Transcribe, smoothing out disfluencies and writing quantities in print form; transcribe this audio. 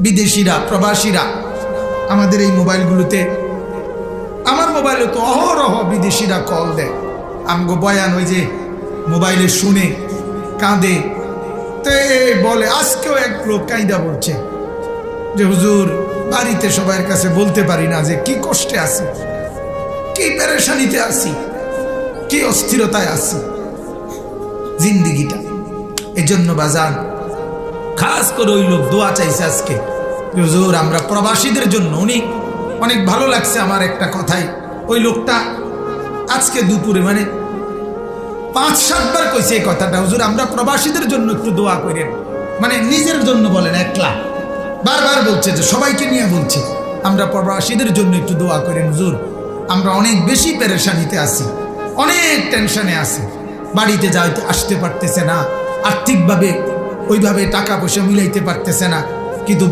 বিদেশিরা প্রবাসীরা আমাদের এই মোবাইলগুলোতে, আমার মোবাইলে তো অহরহ বিদেশিরা কল দেয়, আমগো বয়ান ওই যে মোবাইলে শুনে কাঁদে। তো বলে, আজকেও এক লোক কাঁদা বলছে যে হুজুর বাড়িতে সবার কাছে বলতে পারি না যে কি কষ্টে আছি, কি পেরেশানিতে আছি, কি অস্থিরতায় আছি জিন্দিগিটা। এজন্য বাজান খাস করে ওই লোক দোয়া চাইছে আজকে, হুজুর আমরা প্রবাসীদের জন্য। উনি অনেক ভালো লাগছে আমার একটা কথাই, ওই লোকটা আজকে দুপুরে মানে 5-7 বার কইছে এই কথাটা, হুজুর আমরা প্রবাসীদের জন্য একটু দোয়া করেন। মানে নিজের জন্য বলেন, একলা বারবার বলছে, যে সবাইকে নিয়ে বলছে আমরা প্রবাসীদের জন্য একটু দোয়া করেন হুজুর, আমরা অনেক বেশি পেরেশানিতে আছি, অনেক টেনশনে আছি, বাড়িতে যাইতে আসতে পারতেছে না, আর্থিকভাবে ওইভাবে টাকা পয়সা মিলাইতে পারতেছে না, কিন্তু